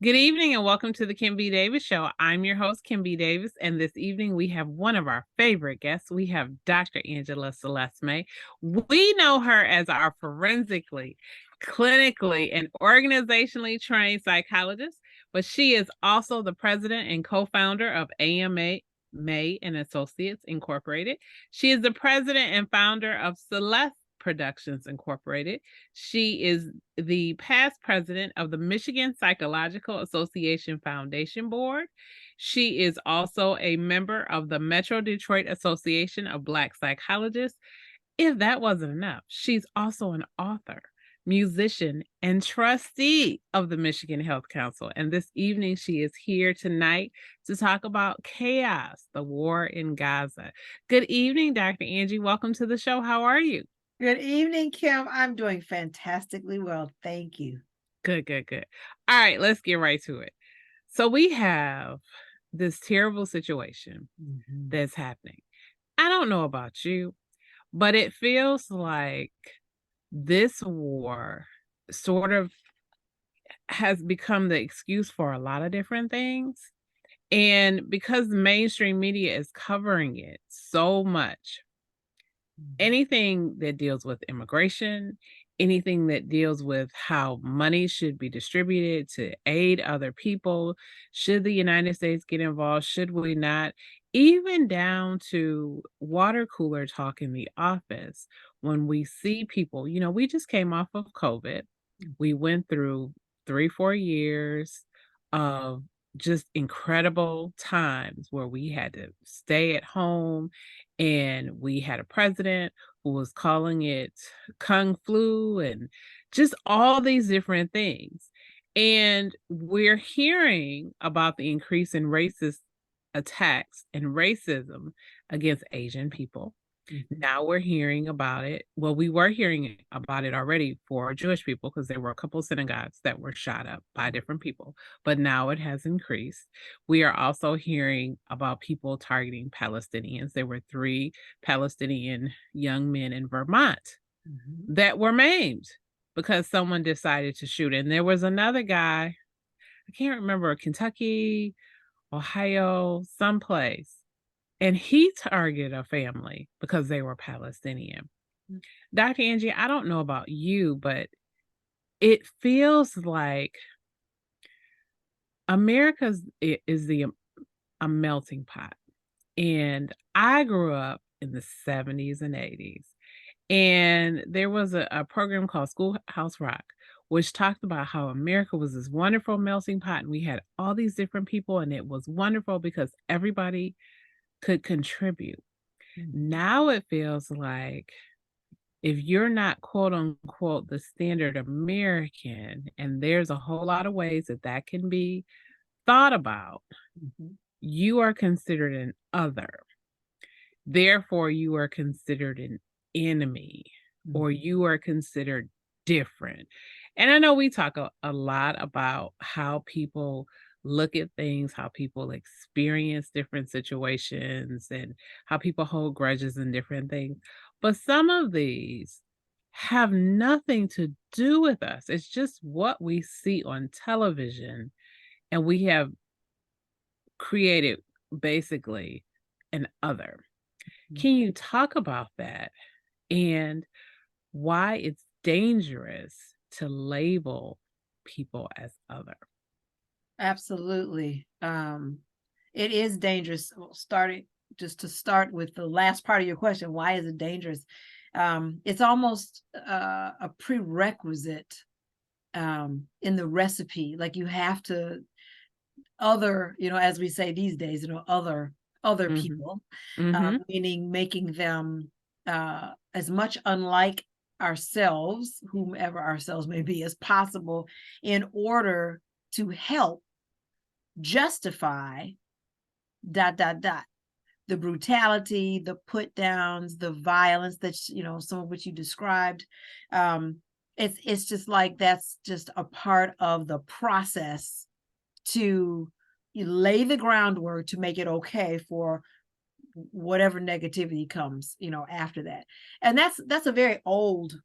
Good evening and welcome to the Kim B. Davis Show. I'm your host, Kim B. Davis, and this evening we have one of our favorite guests. We have Dr. Angela Celeste May. We know her as our forensically, clinically, and organizationally trained psychologist, but she is also the president and co-founder of A.M. May and Associates Incorporated. She is the president and founder of Celeste Productions Incorporated. She is the past president of the Michigan Psychological Association Foundation Board. She is also a member of the Metro Detroit Association of Black Psychologists. If that wasn't enough, she's also an author, musician, and trustee of the Michigan Health Council. And this evening, she is here tonight to talk about chaos, the war in Gaza. Good evening, Dr. Angie. Welcome to the show. How are you? Good evening, Kim. I'm doing fantastically well. Thank you. Good. All right, let's get right to it. So we have this terrible situation that's happening. I don't know about you, but it feels like this war sort of has become the excuse for a lot of different things. And because the mainstream media is covering it so much, anything that deals with immigration, anything that deals with how money should be distributed to aid other people, should the United States get involved, should we not, even down to water cooler talk in the office, when we see people, we just came off of COVID. We went through 3-4 years of just incredible times where we had to stay at home, and we had a president who was calling it kung flu and just all these different things. And we're hearing about the increase in racist attacks and racism against Asian people. Now we're hearing about it. Well, we were hearing about it already for Jewish people because there were a couple of synagogues that were shot up by different people, but now it has increased. We are also hearing about people targeting Palestinians. There were 3 Palestinian young men in Vermont that were maimed because someone decided to shoot. And there was another guy, I can't remember, Kentucky, Ohio, someplace, and he targeted a family because they were Palestinian. Dr. Angie, I don't know about you, but it feels like America is a melting pot. And I grew up in the 70s and 80s. And there was a program called Schoolhouse Rock, which talked about how America was this wonderful melting pot. And we had all these different people, and it was wonderful because everybody could contribute. Now it feels like if you're not quote unquote the standard American, and there's a whole lot of ways that can be thought about, you are considered an other. Therefore, you are considered an enemy, or you are considered different. And I know we talk a lot about how people look at things, how people experience different situations, and how people hold grudges and different things. But some of these have nothing to do with us. It's just what we see on television, and we have created basically an other. Can you talk about that and why it's dangerous to label people as other? Absolutely. It is dangerous. Just to start with the last part of your question, why is it dangerous? It's almost a prerequisite in the recipe. Like you have to other, as we say these days, other people, meaning making them as much unlike ourselves, whomever ourselves may be, as possible, in order to help justify ... the brutality, the put downs, the violence that some of which you described. It's just like that's just a part of the process to lay the groundwork to make it okay for whatever negativity comes after that. And that's a very old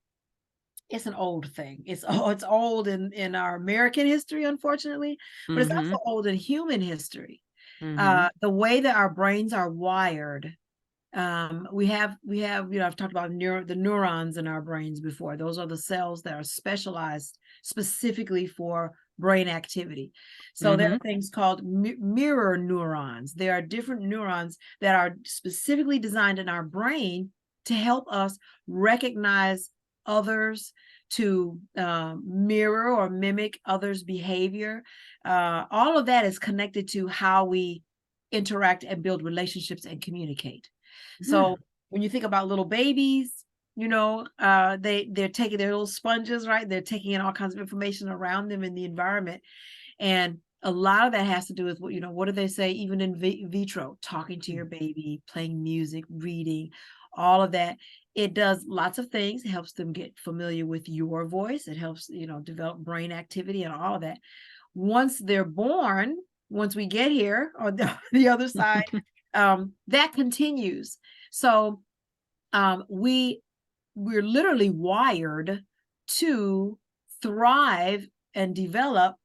It's an old thing. It's old in our American history, unfortunately, but it's Mhm. also old in human history. Mhm. The way that our brains are wired, we have, I've talked about the neurons in our brains before. Those are the cells that are specialized specifically for brain activity. So there Mhm. are things called mirror neurons. There are different neurons that are specifically designed in our brain to help us recognize others, to mirror or mimic others' behavior. All of that is connected to how we interact and build relationships and communicate. Yeah. So when you think about little babies, they're taking their little sponges, right? They're taking in all kinds of information around them in the environment. And a lot of that has to do with what do they say, even in vitro, talking to your baby, playing music, reading, all of that. It does lots of things. It helps them get familiar with your voice. It helps, develop brain activity and all of that. Once they're born, once we get here on the other side, that continues. So we're literally wired to thrive and develop,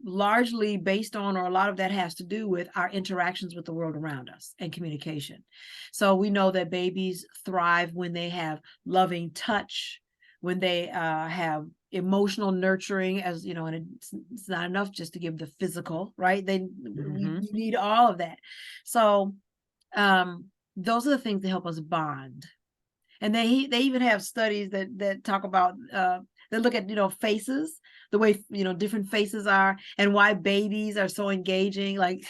largely based on, or a lot of that has to do with our interactions with the world around us and communication. So we know that babies thrive when they have loving touch, when they have emotional nurturing, as you know, and it's not enough just to give the physical, right? We Mhm. need all of that. So um, those are the things that help us bond. And they even have studies that talk about that look at faces, the way different faces are, and why babies are so engaging. Like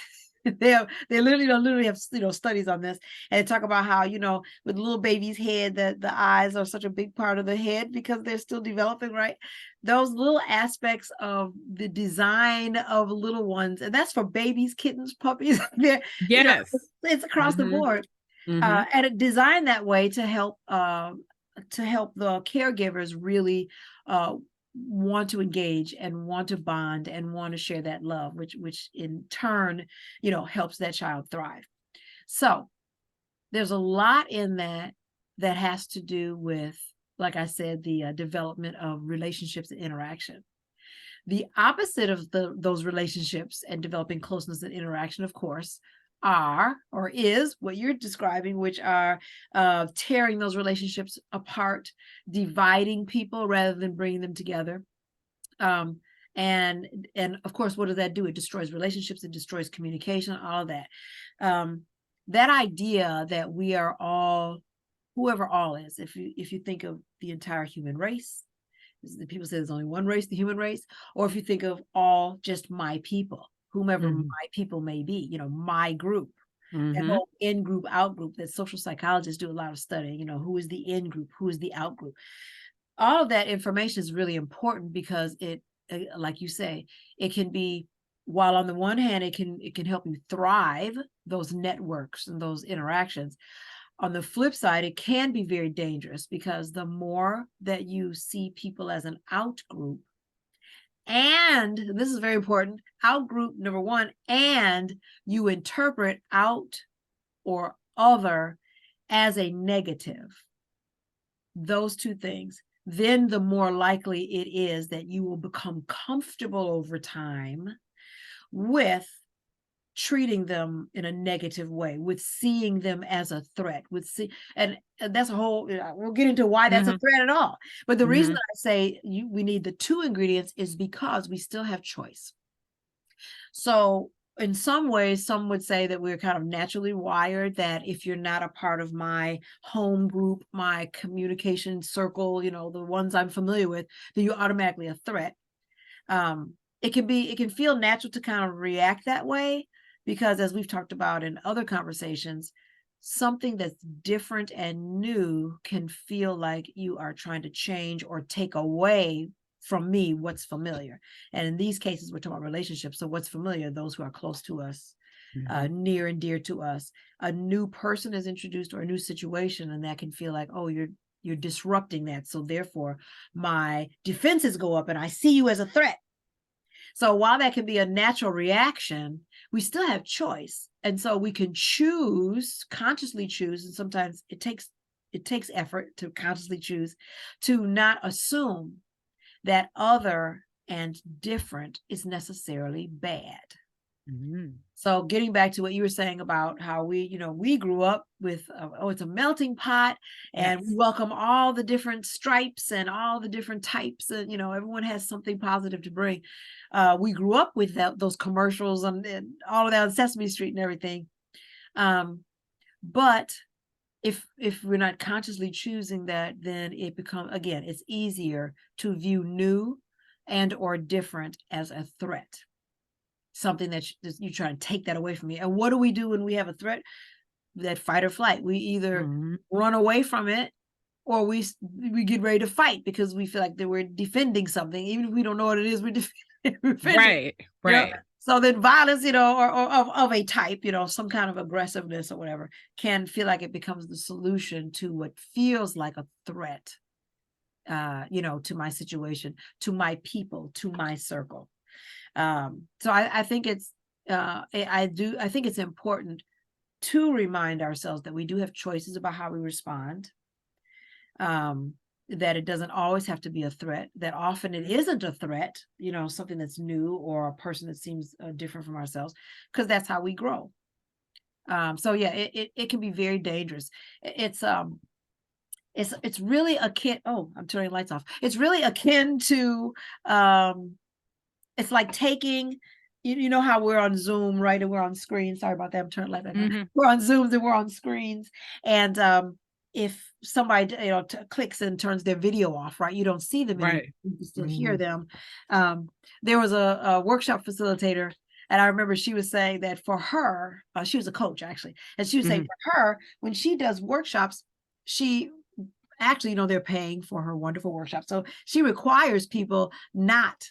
they literally have studies on this, and they talk about how with little baby's head, that the eyes are such a big part of the head because they're still developing, right? Those little aspects of the design of little ones, and that's for babies, kittens, puppies. They're Yes. it's across the Mhm. board, Mhm. and it designed that way to help the caregivers really want to engage and want to bond and want to share that love, which in turn helps that child thrive. So there's a lot in that has to do with, like I said, the development of relationships and interaction. The opposite of those relationships and developing closeness and interaction, of course, are or is what you're describing, which are tearing those relationships apart, dividing people rather than bringing them together. Um, and of course, what does that do? It destroys relationships, it destroys communication, all of that. Um, that idea that we are all, whoever all is, if you think of the entire human race, the people say there's only one race, the human race, or if you think of all just my people, whomever Mhm. my people may be, my group, that Mhm. whole in group, out group, that social psychologists do a lot of studying, who is the in group, who is the out group. All of that information is really important because it, like you say, it can be, while on the one hand, it can help you thrive, those networks and those interactions. On the flip side, it can be very dangerous because the more that you see people as an out group, and this is very important, out group, number one, and you interpret out or other as a negative, those two things, then the more likely it is that you will become comfortable over time with treating them in a negative way, with seeing them as a threat, and that's a whole, we'll get into why that's a Mhm. threat at all. But the reason Mhm. I say we need the two ingredients is because we still have choice. So in some ways, some would say that we're kind of naturally wired, that if you're not a part of my home group, my communication circle, the ones I'm familiar with, then you're automatically a threat. It can feel natural to kind of react that way because, as we've talked about in other conversations, something that's different and new can feel like you are trying to change or take away from me what's familiar. And in these cases, we're talking about relationships. So what's familiar, those who are close to us, Mhm. near and dear to us. A new person is introduced or a new situation, and that can feel like, oh, you're disrupting that. So therefore, my defenses go up and I see you as a threat. So while that can be a natural reaction, we still have choice. And so we can choose, consciously choose, and sometimes it takes it takes effort to consciously choose to not assume that other and different is necessarily bad. Mhm. So getting back to what you were saying about how we grew up with, it's a melting pot, and we Yes. welcome all the different stripes and all the different types, and everyone has something positive to bring. We grew up with those commercials and all of that on Sesame Street and everything. But if we're not consciously choosing that, then it becomes, again, it's easier to view new and or different as a threat. Something that you try to take that away from me. And what do we do when we have a threat? That fight or flight. We either Mhm. run away from it, or we get ready to fight because we feel like that we're defending something, even if we don't know what it is. We're defending. Right. Right. So then violence, or of a type, some kind of aggressiveness or whatever, can feel like it becomes the solution to what feels like a threat. To my situation, to my people, to my circle. So I think I think it's important to remind ourselves that we do have choices about how we respond. That it doesn't always have to be a threat, that often it isn't a threat, something that's new or a person that seems different from ourselves, because that's how we grow. So yeah, it can be very dangerous. It's really akin. Oh, I'm turning lights off. It's really akin to it's like taking, you know how we're on Zoom, right? And we're on screen. Sorry about that. I'm turning light back on. Mhm. We're on Zooms and we're on screens. And if somebody clicks and turns their video off, right? You don't see them anymore. Right. You can still hear Mhm. them. There was a workshop facilitator, and I remember she was saying that for her, she was a coach actually, and she was saying Mhm. for her, when she does workshops, she actually, they're paying for her wonderful workshop. So she requires people not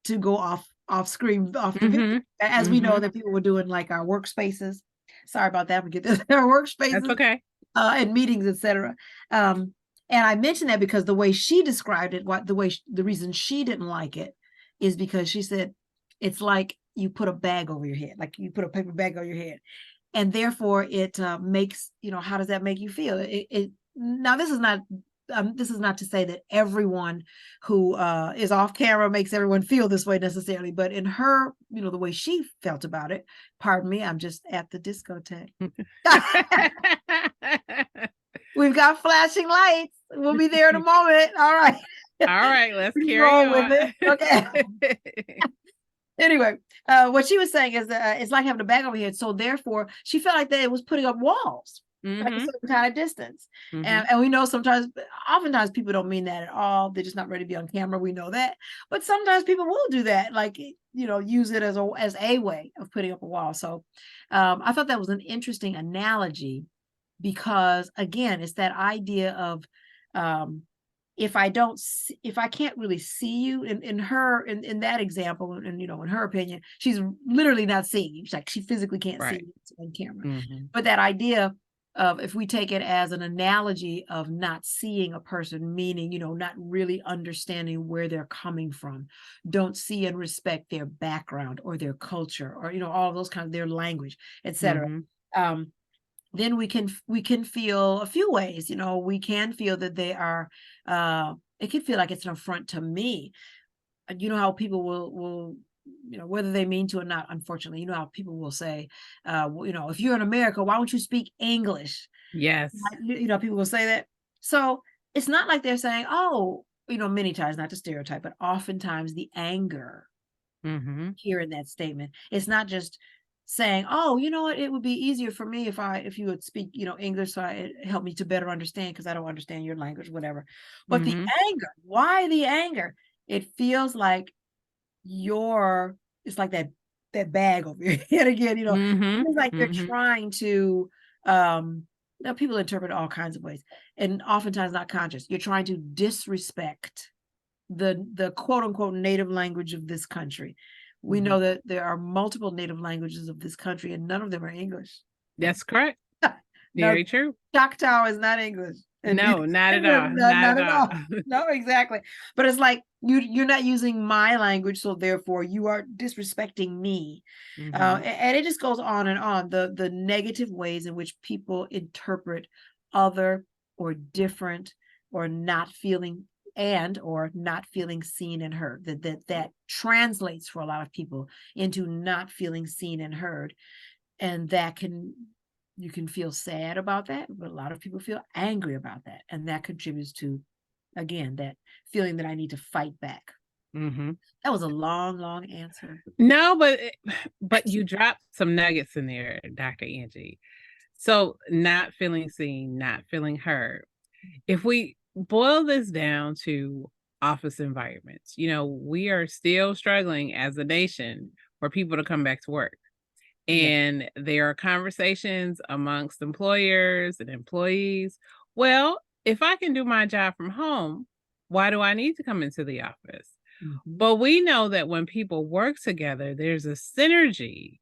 to go off screen, off the video, Mhm. as we know Mhm. that people were doing like our workspaces. Sorry about that. We get this our That's workspaces okay. and meetings, etc. And I mentioned that because the way she described it, the reason she didn't like it is because she said it's like you put a bag over your head, like you put a paper bag over your head, and therefore it makes, how does that make you feel? Now this is not to say that everyone who is off camera makes everyone feel this way necessarily, but in her, the way she felt about it, pardon me, I'm just at the discotheque. We've got flashing lights. We'll be there in a moment. All right. All right, let's We can carry roll with on. it. Okay. Anyway, what she was saying is that it's like having a bag over here. So therefore, she felt like that it was putting up walls, like a Mhm. certain kind of distance. Mhm. And we know oftentimes people don't mean that at all. They're just not ready to be on camera. We know that. But sometimes people will do that, like, use it as a way of putting up a wall. So I thought that was an interesting analogy because, again, it's that idea of if I can't really see you in that example, and in her opinion, she's literally not seeing you. She's like, she physically can't see Right. you on camera. Mhm. But that idea of, if we take it as an analogy of not seeing a person, meaning, not really understanding where they're coming from, don't see and respect their background or their culture, or, all of those kinds of their language, etc. Mhm. Then we can feel a few ways. We can feel that they are it can feel like it's an affront to me. You know how people will whether they mean to or not, unfortunately, how people will say, if you're in America, why don't you speak English? Yes. Like, people will say that. So it's not like they're saying, oh, many times, not to stereotype, but oftentimes the anger Mhm. here in that statement, it's not just saying, oh, you know what, it would be easier for me if you would speak, English, so it help me to better understand, because I don't understand your language, whatever. But the Mhm. anger, why the anger? It feels like you're it's like that bag over your head again. Mhm. It's like you're Mhm. trying to people interpret all kinds of ways, and oftentimes not conscious. You're trying to disrespect the quote unquote native language of this country. We Mhm. know that there are multiple native languages of this country, and none of them are English. That's correct. No, Very true. Choctaw is not English, and No, not at all. Not not at at all. all. No, exactly. But it's like you're not using my language, so therefore you are disrespecting me. Mhm. And it just goes on and on. The negative ways in which people interpret other or different or not feeling or not feeling seen and heard. That translates for a lot of people into not feeling seen and heard. And you can feel sad about that, but a lot of people feel angry about that. And that contributes to, again, that feeling that I need to fight back. Mm-hmm. That was a long, long answer. No, but you dropped some nuggets in there, Dr. Angie. So not feeling seen, not feeling heard. If we boil this down to office environments, we are still struggling as a nation for people to come back to work. And there are conversations amongst employers and employees. Well, if I can do my job from home, why do I need to come into the office? Mm-hmm. But we know that when people work together, there's a synergy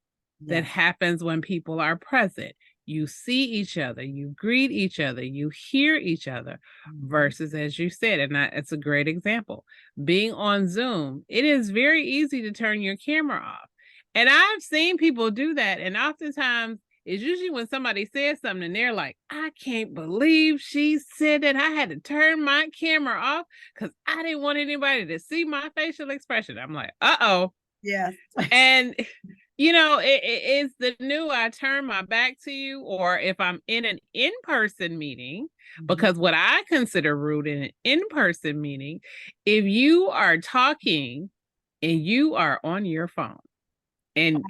that happens when people are present. You see each other, you greet each other, you hear each other, versus, as you said, and it's a great example, being on Zoom, it is very easy to turn your camera off. And I've seen people do that. And oftentimes it's usually when somebody says something and they're like, I can't believe she said that. I had to turn my camera off because I didn't want anybody to see my facial expression. I'm like, uh-oh. Yes. And, it's the new, I turn my back to you, or if I'm in an in-person meeting, because what I consider rude in an in-person meeting, if you are talking and you are on your phone, and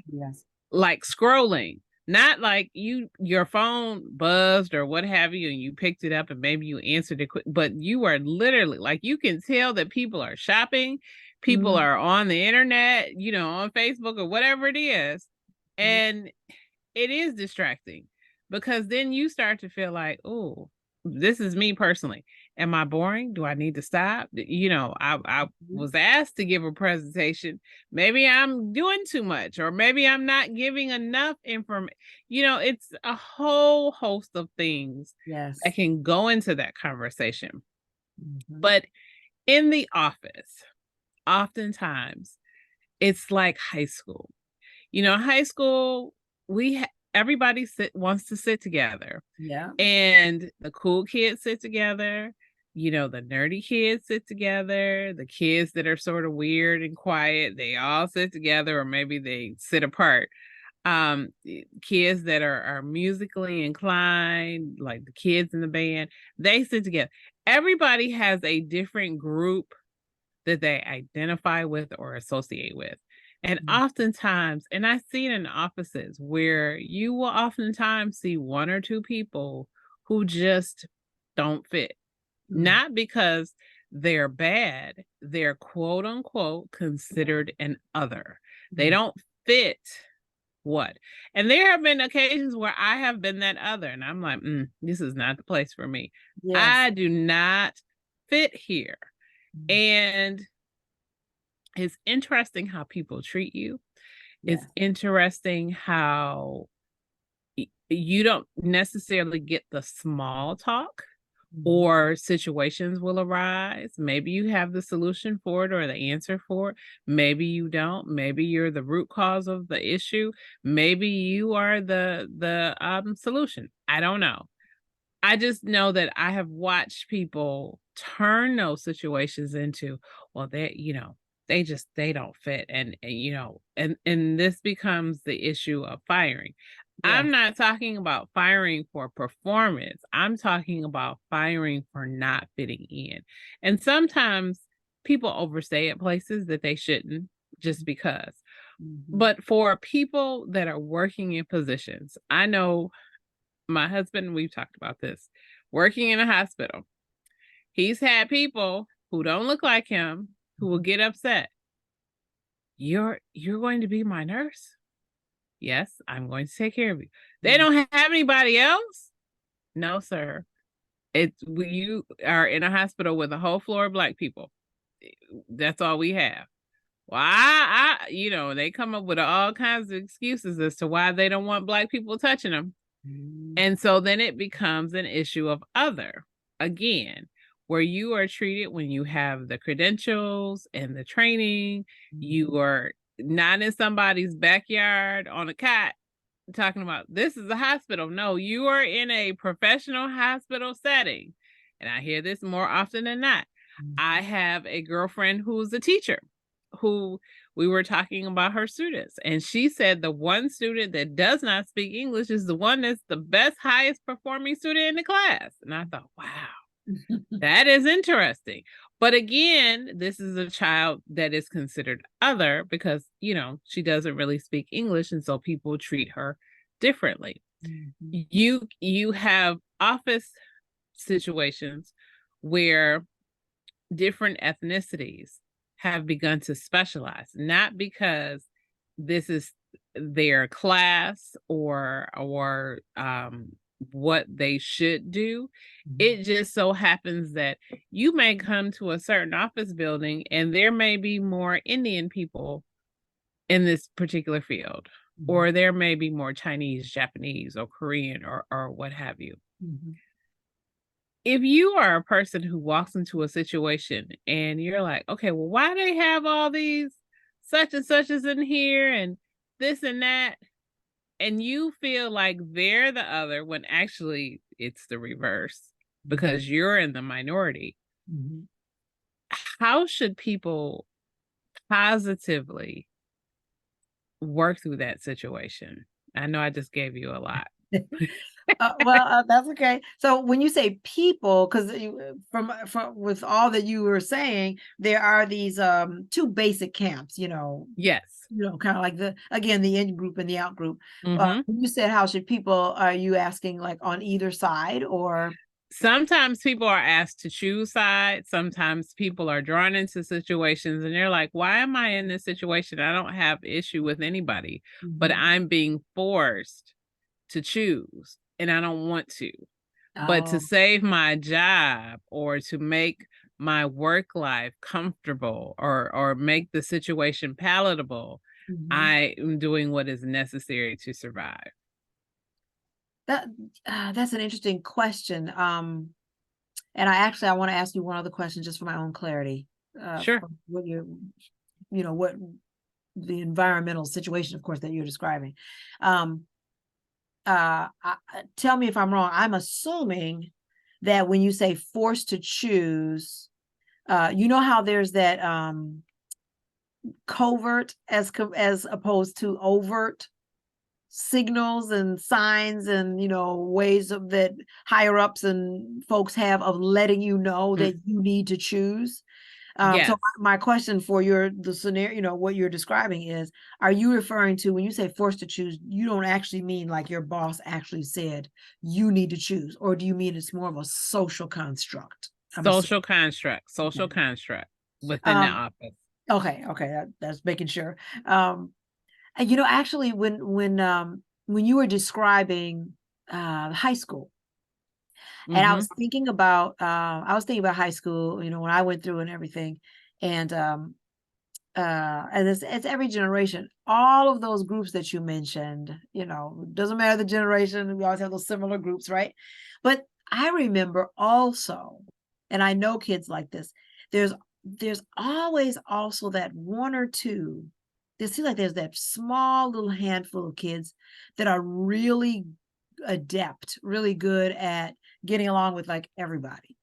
like scrolling, not like your phone buzzed or what have you, and you picked it up and maybe you answered it quick, but you are literally like, you can tell that people are shopping, people are on the internet, on Facebook or whatever it is. And it is distracting because then you start to feel like, oh, this is me personally. Am I boring? Do I need to stop? I was asked to give a presentation. Maybe I'm doing too much, or maybe I'm not giving enough information. It's a whole host of things that can go into that conversation. But in the office, oftentimes it's like high school. High school, everybody wants to sit together. Yeah. And the cool kids sit together. The nerdy kids sit together. The kids that are sort of weird and quiet, they all sit together, or maybe they sit apart. Kids that are musically inclined, like the kids in the band, they sit together. Everybody has a different group that they identify with or associate with. And oftentimes, and I see it in offices where you will oftentimes see one or two people who just don't fit. Not because they're bad, they're quote unquote considered an other. They don't fit what? And there have been occasions where I have been that other, and I'm like, this is not the place for me. Yes. I do not fit here. And it's interesting how people treat you. It's interesting how you don't necessarily get the small talk, or situations will arise. Maybe you have the solution for it or the answer for it. Maybe you don't. Maybe you're the root cause of the issue. Maybe you are the solution. I don't know. I just know that I have watched people turn those situations into, well, they don't fit. And this becomes the issue of firing. Yeah. I'm not talking about firing for performance. I'm talking about firing for not fitting in. And sometimes people overstay at places that they shouldn't just because. But for people that are working in positions, I know my husband, we've talked about this, working in a hospital, he's had people who don't look like him who will get upset. You're going to be my nurse? Yes, I'm going to take care of you. They don't have anybody else? No, sir. You are in a hospital with a whole floor of Black people. That's all we have. Well, they come up with all kinds of excuses as to why they don't want Black people touching them. And so then it becomes an issue of other, again, where you are treated when you have the credentials and the training, you are not in somebody's backyard on a cot, talking about this is a hospital. No, you are in a professional hospital setting. And I hear this more often than not. I have a girlfriend who's a teacher who we were talking about her students. And she said the one student that does not speak English is the one that's the best, highest performing student in the class. And I thought, wow, that is interesting. But again, this is a child that is considered other because, she doesn't really speak English. And so people treat her differently. You have office situations where different ethnicities have begun to specialize, not because this is their class or what they should do. It just so happens that you may come to a certain office building and there may be more Indian people in this particular field, or there may be more Chinese, Japanese, or Korean, or what have you. If you are a person who walks into a situation and you're like, okay, well, why they have all these such and such is in here and this and that, and you feel like they're the other when actually it's the reverse because you're in the minority, how should people positively work through that situation? I know I just gave you a lot. That's okay. So when you say people, because from with all that you were saying, there are these two basic camps, Yes. kind of like the in group and the out group. Mhm. When you said how should people, are you asking like on either side or? Sometimes people are asked to choose sides. Sometimes people are drawn into situations and they're like, why am I in this situation? I don't have issue with anybody, but I'm being forced to choose and I don't want to. But to Oh, save my job or to make my work life comfortable or make the situation palatable, I am doing what is necessary to survive. that that's an interesting question. And I want to ask you one other question just for my own clarity. Sure. From what what the environmental situation, of course, that you're describing. Um, Tell me if I'm wrong. I'm assuming that when you say forced to choose, you know how there's that covert as opposed to overt signals and signs and ways of that higher ups and folks have of letting you know Mm, that you need to choose. So yes. my question for the scenario, what you're describing is, are you referring to when you say forced to choose, you don't actually mean like your boss actually said you need to choose, or do you mean it's more of a social construct? I'm assuming. Social construct within the Um, office. okay, that's making sure. And actually, when you were describing high school, and Mhm. I was thinking about high school, when I went through and everything, and it's every generation. All of those groups that you mentioned, doesn't matter the generation. We always have those similar groups, right? But I remember also, and I know kids like this. There's always also that one or two. It seems like there's that small little handful of kids that are really adept, really good at getting along with like everybody.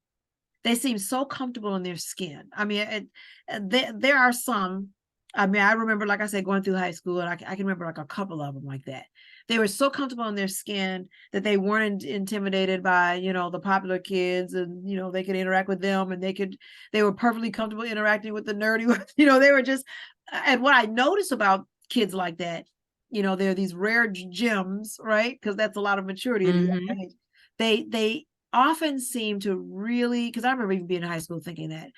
They seem so comfortable in their skin. I mean, there are some. I mean, I remember, like I said, going through high school, and I can remember like a couple of them like that. They were so comfortable in their skin that they weren't intimidated by, the popular kids, and they could interact with them, and they were perfectly comfortable interacting with the nerdy ones. They were just. And what I noticed about kids like that, they're these rare gems, right? Because that's a lot of maturity at a Mhm. young age. They often seem to really, because I remember even being in high school thinking that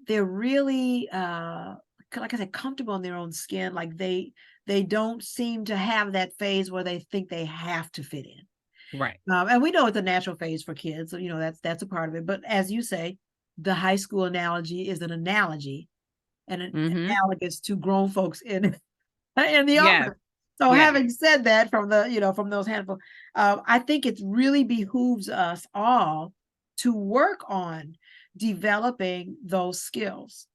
they're really like I said, comfortable in their own skin. Like they don't seem to have that phase where they think they have to fit in. Right. And we know it's a natural phase for kids, so that's a part of it. But as you say, the high school analogy is an analogy and an Mhm. analogous to grown folks in the Yes. office. So Yes. having said that, from those handful, I think it really behooves us all to work on developing those skills.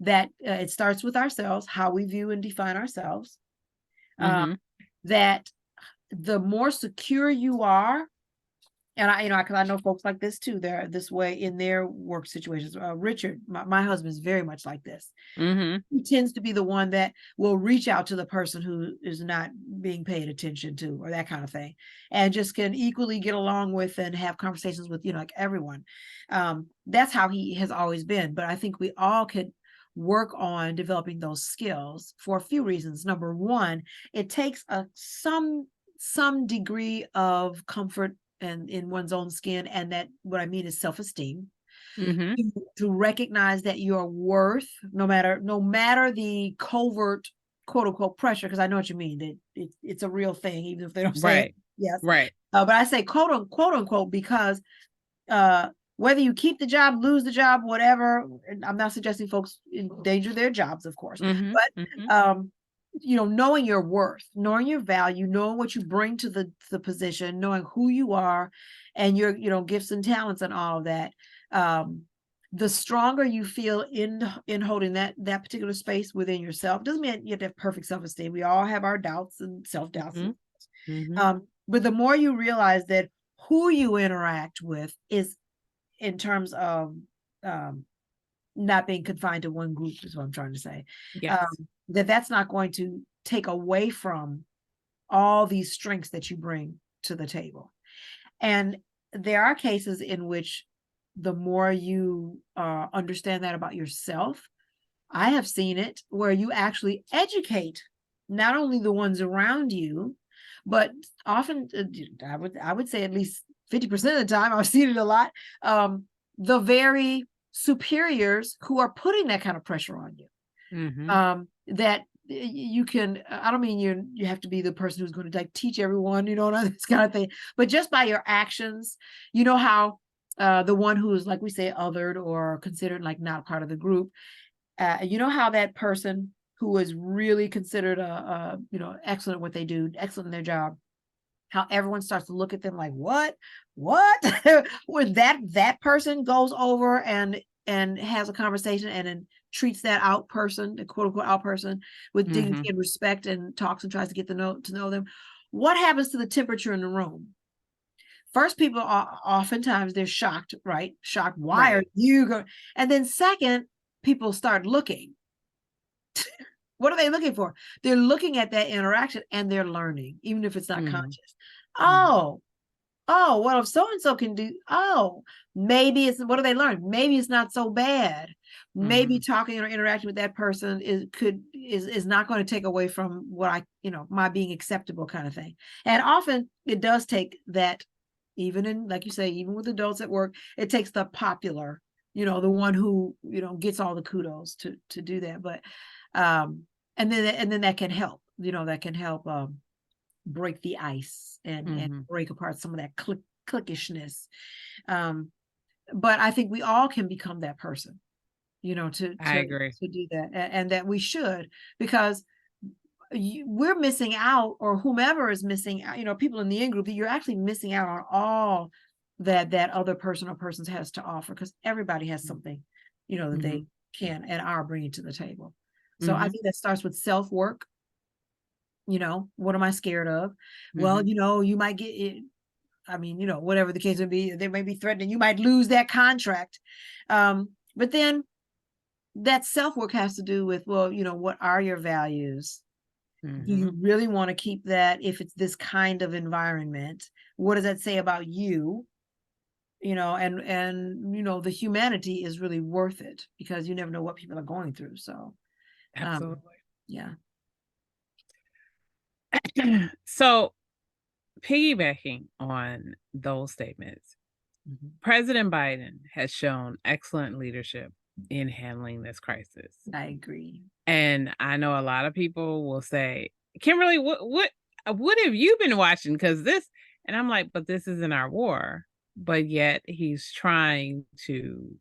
That it starts with ourselves, how we view and define ourselves. Uh, Mhm. that the more secure you are, and because I know folks like this too, they're this way in their work situations. Richard, my husband, is very much like this. Mm-hmm. He tends to be the one that will reach out to the person who is not being paid attention to, or that kind of thing, and just can equally get along with and have conversations with, like everyone. That's how he has always been. But I think we all could work on developing those skills for a few reasons. Number one, it takes some degree of comfort and in one's own skin, and that what I mean is self-esteem. Mm-hmm. To recognize that your worth, no matter the covert quote unquote pressure, because I know what you mean, that it's a real thing, even if they don't say it. Yes. Right. But I say quote unquote because whether you keep the job, lose the job, whatever, I'm not suggesting folks endanger their jobs, of course, Mm-hmm. but Mm-hmm. knowing your worth, knowing your value, knowing what you bring to the position, knowing who you are and your, gifts and talents and all of that. The stronger you feel in holding that particular space within yourself. Doesn't mean you have to have perfect self-esteem. We all have our doubts and self-doubts. Mm-hmm. But the more you realize that who you interact with is in terms of not being confined to one group, is what I'm trying to say. Yes. That's not going to take away from all these strengths that you bring to the table. And there are cases in which the more you understand that about yourself, I have seen it where you actually educate not only the ones around you, but often, I would say at least 50% of the time, I've seen it a lot, the very superiors who are putting that kind of pressure on you. Mm-hmm. That you can, I don't mean you have to be the person who's going to like teach everyone, this kind of thing, but just by your actions, how the one who is, like we say, othered or considered like not part of the group, how that person who is really considered excellent at what they do, excellent in their job, how everyone starts to look at them like, what when that person goes over and has a conversation and then treats that out person, the quote unquote out person, with dignity and respect, and talks and tries to get to know them. What happens to the temperature in the room? First, people are oftentimes they're shocked, right? Shocked. Why are you going? And then second, people start looking. What are they looking for? They're looking at that interaction and they're learning, even if it's not conscious. Oh, well, if so-and-so can do, maybe it's, what do they learn? Maybe it's not so bad. Maybe talking or interacting with that person is not going to take away from what my being acceptable kind of thing. And often it does take that, even in, like you say, even with adults at work, it takes the popular, the one who, gets all the kudos to do that. But, and then that can help, break the ice and break apart some of that clickishness. But I think we all can become that person, I agree. to do that, and that we should, because we're missing out, or whomever is missing out, people in the in group, you're actually missing out on all that other person or persons has to offer, because everybody has something, that they can and are bringing to the table. So I think that starts with self-work. What am I scared of? Well, you might get it. I mean, whatever the case would be, they may be threatening, you might lose that contract. But then that self-work has to do with, well, what are your values? Do you really want to keep that if it's this kind of environment? What does that say about you? And the humanity is really worth it, because you never know what people are going through. So Absolutely. Yeah. So, piggybacking on those statements, President Biden has shown excellent leadership in handling this crisis. I agree. And I know a lot of people will say, Kimberly, what have you been watching? Because this, and I'm like, but this isn't our war. But yet he's trying to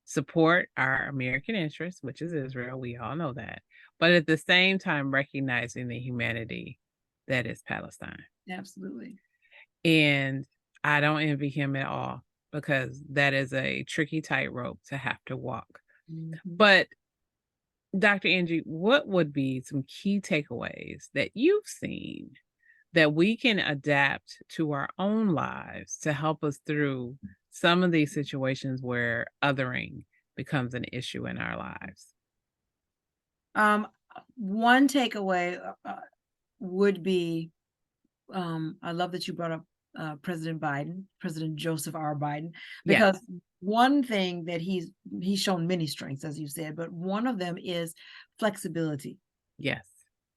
support our American interests, which is Israel. We all know that. But at the same time, recognizing the humanity that is Palestine. Absolutely. And I don't envy him at all, because that is a tricky tightrope to have to walk. But Dr. Angie, what would be some key takeaways that you've seen that we can adapt to our own lives to help us through some of these situations where othering becomes an issue in our lives? Um, One takeaway would be, I love that you brought up President Biden, President Joseph R. Biden, Yes. because one thing that he's shown many strengths, as you said, but one of them is flexibility. Yes.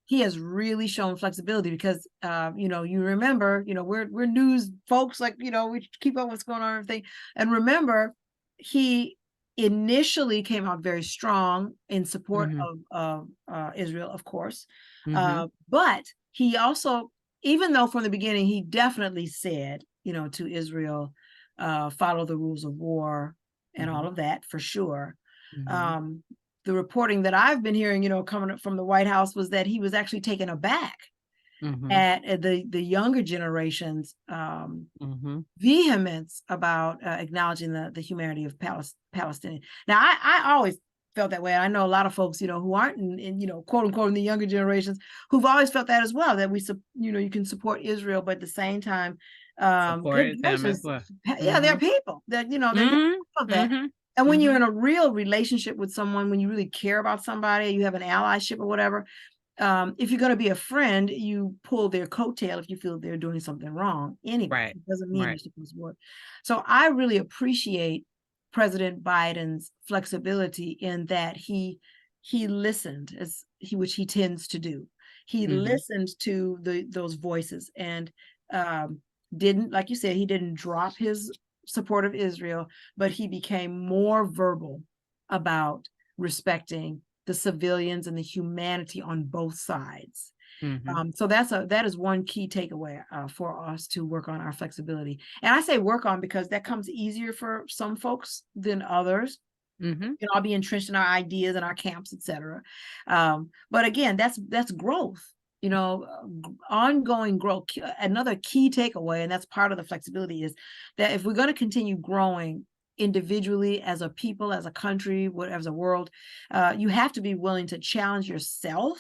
He has really shown flexibility because, you remember, we're news folks, like, we keep up what's going on and everything. And remember, he initially came out very strong in support Mhm. of Israel, of course. Mhm. But he also, even though from the beginning, he definitely said, to Israel, follow the rules of war and all Mhm. of that for sure. Mhm. Um, the reporting that I've been hearing, coming up from the White House, was that he was actually taken aback Mhm. at the younger generation's Mhm. vehemence about acknowledging the humanity of Palestinian. Now, I always felt that way. I know a lot of folks, who aren't in quote unquote in the younger generations, who've always felt that as well. That you can support Israel, but at the same time, Supported them as patients, well. yeah, they're Mhm. people that they're not Mhm. of that. Mhm. And when you're Mhm. in a real relationship with someone, when you really care about somebody, you have an allyship or whatever, if you're going to be a friend, you pull their coattail if you feel they're doing something wrong anyway. Right. It doesn't mean you're Right. supposed to work. So I really appreciate President Biden's flexibility in that he listened, which he tends to do. He Mhm. listened to those voices and um, didn't, like you said, he didn't drop his support of Israel, but he became more verbal about respecting the civilians and the humanity on both sides. Mhm. So that is one key takeaway for us to work on our flexibility. And I say work on because that comes easier for some folks than others. Mhm. We can all be entrenched in our ideas and our camps, etc. But again, that's growth. Ongoing growth. Another key takeaway, and that's part of the flexibility, is that if we're going to continue growing individually, as a people, as a country, whatever, as a world, you have to be willing to challenge yourself,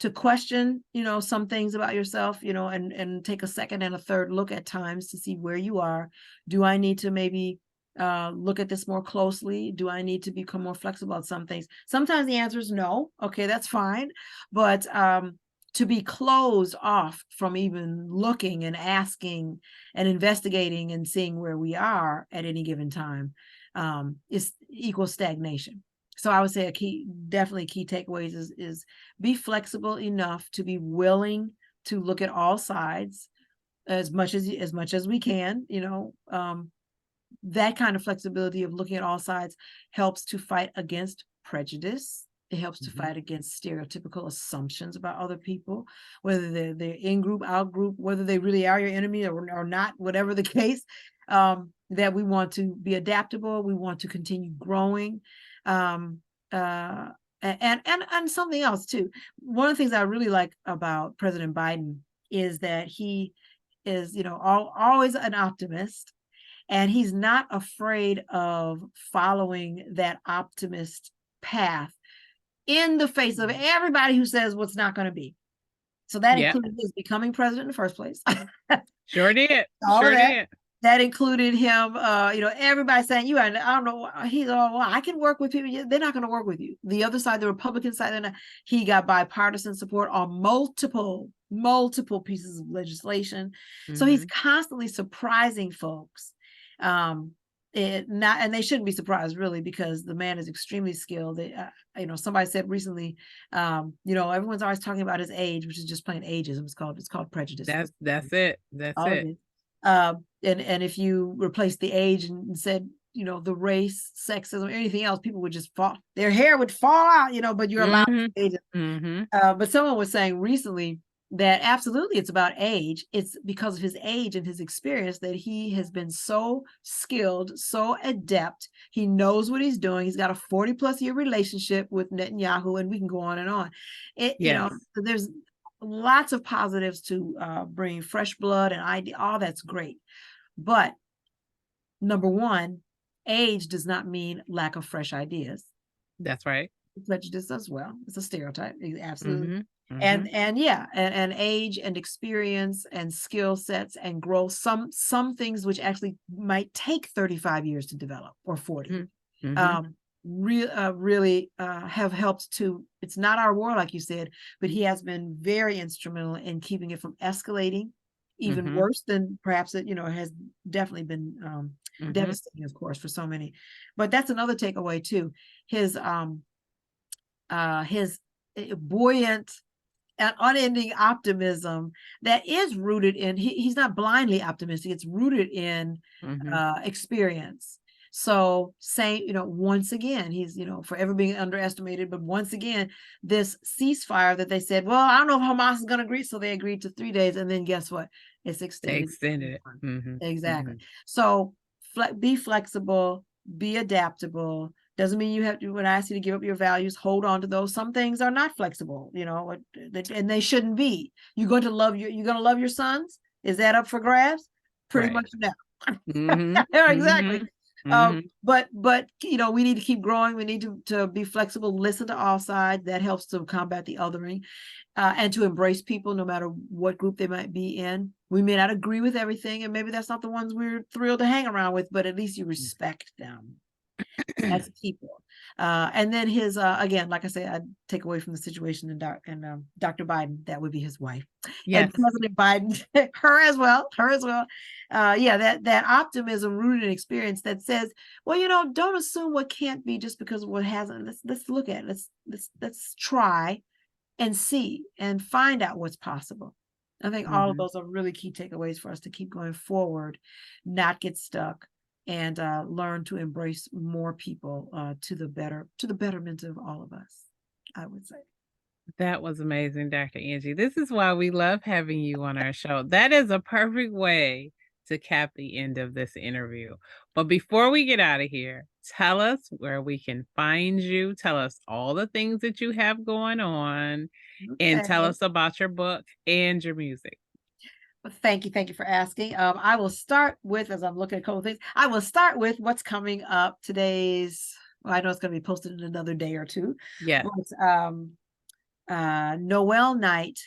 to question, some things about yourself, and take a second and a third look at times to see where you are. Do I need to maybe look at this more closely? Do I need to become more flexible about some things? Sometimes the answer is no. Okay, that's fine. But to be closed off from even looking and asking and investigating and seeing where we are at any given time is equals stagnation. So I would say definitely key takeaways is be flexible enough to be willing to look at all sides as much as we can. That kind of flexibility of looking at all sides helps to fight against prejudice. It helps to Mhm. fight against stereotypical assumptions about other people, whether they're in group, out group, whether they really are your enemy or not, whatever the case. That we want to be adaptable, we want to continue growing, um, uh, and something else too. One of the things I really like about President Biden is that he is, always an optimist, and he's not afraid of following that optimist path in the face of everybody who says what's not going to be. So that Yep. included his becoming president in the first place. Sure did. All of Sure that. did. That included him, everybody saying, I don't know, he's all, well, I can work with people. They're not going to work with you. The other side, the Republican side, he got bipartisan support on multiple pieces of legislation. So he's Mhm. constantly surprising folks. And they shouldn't be surprised, really, because the man is extremely skilled. Somebody said recently, everyone's always talking about his age, which is just plain ageism. It's called prejudice. That's it. That's All it it. is. And if you replace the age and said, the race, sexism, anything else, people would just fall, their hair would fall out, but you're allowed Mhm. to age. Mhm. But someone was saying recently that absolutely it's about age. It's because of his age and his experience that he has been so skilled, so adept. He knows what he's doing. He's got a 40+ year relationship with Netanyahu, and we can go on and on. Yes. There's lots of positives to bring fresh blood and idea. All that's great. But number one, age does not mean lack of fresh ideas. That's right. prejudice as well. It's a stereotype, absolutely. Mhm. And Mhm. yeah, and age and experience and skill sets and growth. Some things which actually might take 35 years to develop or 40. Mhm. Mhm. Um, really have helped to. It's not our war, like you said, but he has been very instrumental in keeping it from escalating, even Mhm. worse than perhaps it, has definitely been Mhm. devastating, of course, for so many. But that's another takeaway too. His buoyant and unending optimism that is rooted in he's not blindly optimistic, it's rooted in Mhm. experience. So saying, once again, he's, forever being underestimated, but once again, this ceasefire that they said, well, I don't know if Hamas is going to agree, so they agreed to 3 days, and then guess what, it's They extended. extended it. Mhm. Exactly. Mhm. So be flexible, be adaptable. Doesn't mean you have to, when I ask you to give up your values, hold on to those. Some things are not flexible, and they shouldn't be. You're going to love your sons. Is that up for grabs? Pretty Right. much no. Mhm. Yeah, exactly. Mhm. Mhm. But we need to keep growing. We need to be flexible, listen to all sides. That helps to combat the othering, and to embrace people no matter what group they might be in. We may not agree with everything, and maybe that's not the ones we're thrilled to hang around with, but at least you respect them as people. And then his again, like I said, I'd take away from the situation and Dr. Biden, that would be his wife, and Yes. President Biden, her as well. Yeah, that optimism rooted in experience that says, well, don't assume what can't be just because of what hasn't. Let's look at it. Let's try and see and find out what's possible. I think all of Mhm. those are really key takeaways for us to keep going forward, not get stuck, and learn to embrace more people to the betterment of all of us, I would say. That was amazing, Dr. Angie. This is why we love having you on our show. That is a perfect way to cap the end of this interview. But before we get out of here, tell us where we can find you. Tell us all the things that you have going on, and tell Okay. us about your book and your music. Well, thank you for asking. I will start with, as I'm looking at a couple of things, I will start with what's coming up. Well, I know it's going to be posted in another day or two, Yes. but Noel night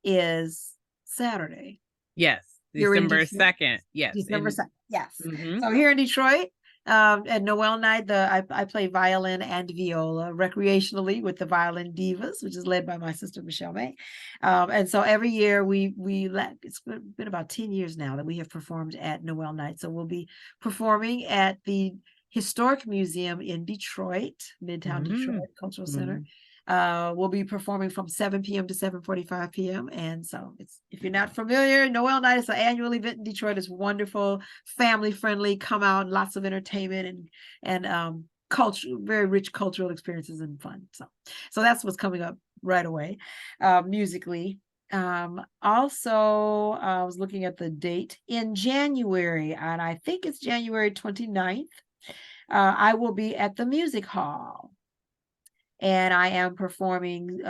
is Saturday. Yes. You're in December Detroit, 2nd. Yes. December 2nd. Yes. Mhm. So here in Detroit, at Noel night, I play violin and viola recreationally with the Violin Divas, which is led by my sister Michelle May. And so every year it's been about 10 years now that we have performed at Noel night. So we'll be performing at the Historic Museum in Detroit, Midtown Detroit Mhm. Cultural Center. Mhm. We'll be performing from 7 p.m. to 7:45 p.m. And so if you're not familiar, Noel Night is an annual event in Detroit. It's wonderful, family friendly. Come out, lots of entertainment and culture, very rich cultural experiences and fun. So that's what's coming up right away, musically. Also, I was looking at the date in January, and I think it's January 29th. I will be at the Music Hall, and I am performing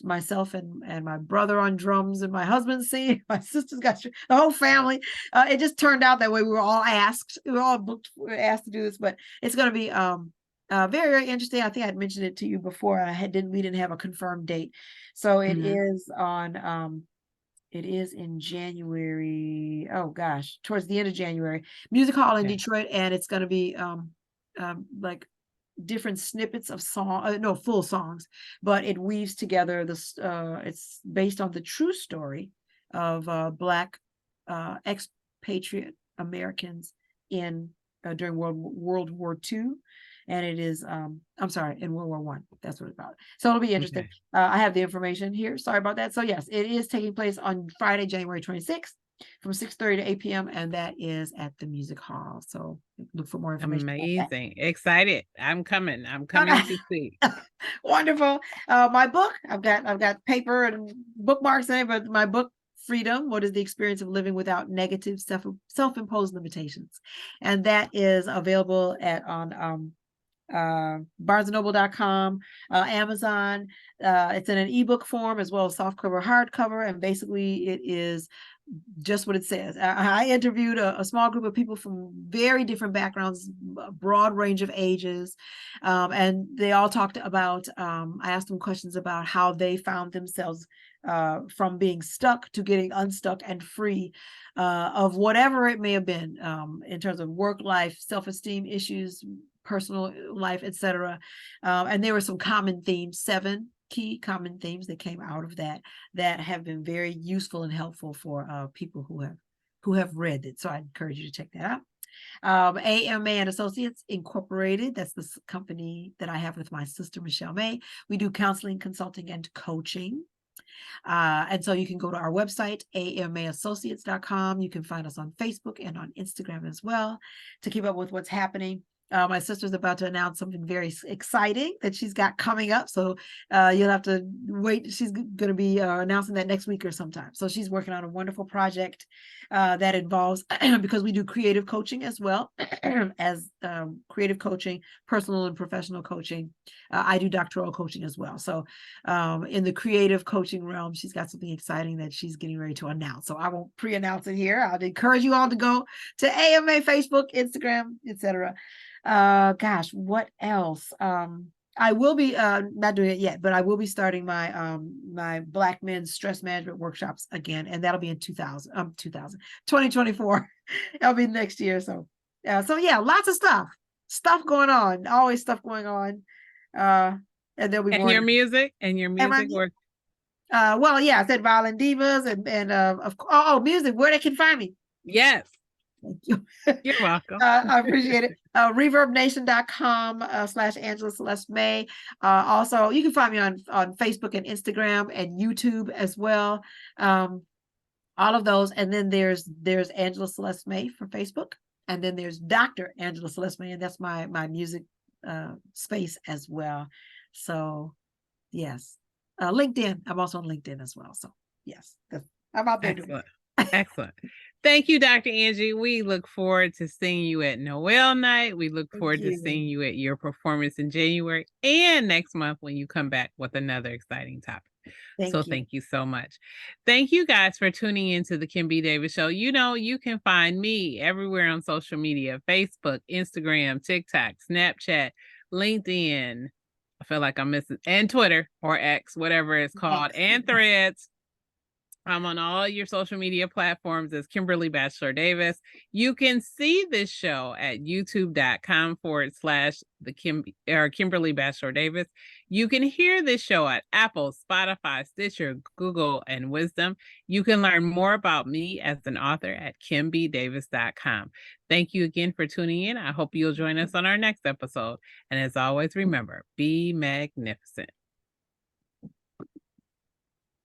myself and my brother on drums and my husband singing. My sister's got the whole family. It just turned out that way. We were all asked. We were all booked. We were asked to do this, but it's going to be very, very interesting. I think I'd mentioned it to you before. We didn't have a confirmed date, so it Mhm. is on. It is in January. Oh gosh, towards the end of January. Music Hall in Okay. Detroit, and it's going to be like different snippets of no, full songs, but it weaves together this. It's based on the true story of Black expatriate Americans in during World War II, and it is I'm sorry, in World War One. That's what it's about. So it'll be interesting. Okay. I have the information here. Sorry about that. So yes, it is taking place on Friday, January 26th, from 6:30 to 8 p.m. and that is at the Music Hall. So look for more information about that. Amazing. Excited. I'm coming. I'm coming to see. Wonderful. My book, I've got paper and bookmarks in it, but my book, Freedom: What is the Experience of Living Without Negative Self-Imposed Limitations? And that is available on barnesandnoble.com, Amazon. It's in an ebook form as well as softcover, hardcover, and basically it is just what it says. I interviewed a small group of people from very different backgrounds, a broad range of ages, and they all talked about, I asked them questions about how they found themselves from being stuck to getting unstuck and free of whatever it may have been, in terms of work life, self-esteem issues, personal life, etc. And there were some common themes, 7 key common themes that came out of that have been very useful and helpful for people who have read it. So I encourage you to check that out. A.M. May and Associates Incorporated. That's the company that I have with my sister, Michelle May. We do counseling, consulting, and coaching. And so you can go to our website, amassociates.com. You can find us on Facebook and on Instagram as well to keep up with what's happening. My sister's about to announce something very exciting that she's got coming up. So you'll have to wait. She's going to be announcing that next week or sometime. So she's working on a wonderful project that involves, because we do creative coaching as well as creative coaching, personal and professional coaching. I do doctoral coaching as well. So in the creative coaching realm, she's got something exciting that she's getting ready to announce. So I won't pre-announce it here. I'd encourage you all to go to AMA, Facebook, Instagram, etc. Gosh, what else? I will be not doing it yet, but I will be starting my my Black men's stress management workshops again, and that'll be in 2024. That'll be next year. So yeah, lots of stuff going on, always stuff going on. And there'll be more. Your music work. Well, yeah, I said Violin Divas and music, where they can find me. Yes. Thank you. You're welcome. I appreciate it. ReverbNation.com/Angela Celeste May. Also, you can find me on Facebook and Instagram and YouTube as well. All of those. And then there's Angela Celeste May for Facebook. And then there's Dr. Angela Celeste May, and that's my music space as well. So yes. LinkedIn. I'm also on LinkedIn as well. So yes, I'm out there doing it. Excellent. Thank you, Dr. Angie. We look forward to seeing you at Noel Night. We look forward to seeing you at your performance in January and next month when you come back with another exciting topic. Thank you so much. Thank you guys for tuning into the Kim B. Davis Show. You know, you can find me everywhere on social media, Facebook, Instagram, TikTok, Snapchat, LinkedIn. I feel like I'm missing, and Twitter or X, whatever it's called, and Threads. I'm on all your social media platforms as Kimberly Batchelor Davis. You can see this show at youtube.com/Kimberly Batchelor Davis. You can hear this show at Apple, Spotify, Stitcher, Google, and Wisdom. You can learn more about me as an author at kimbdavis.com. Thank you again for tuning in. I hope you'll join us on our next episode. And as always, remember, be magnificent.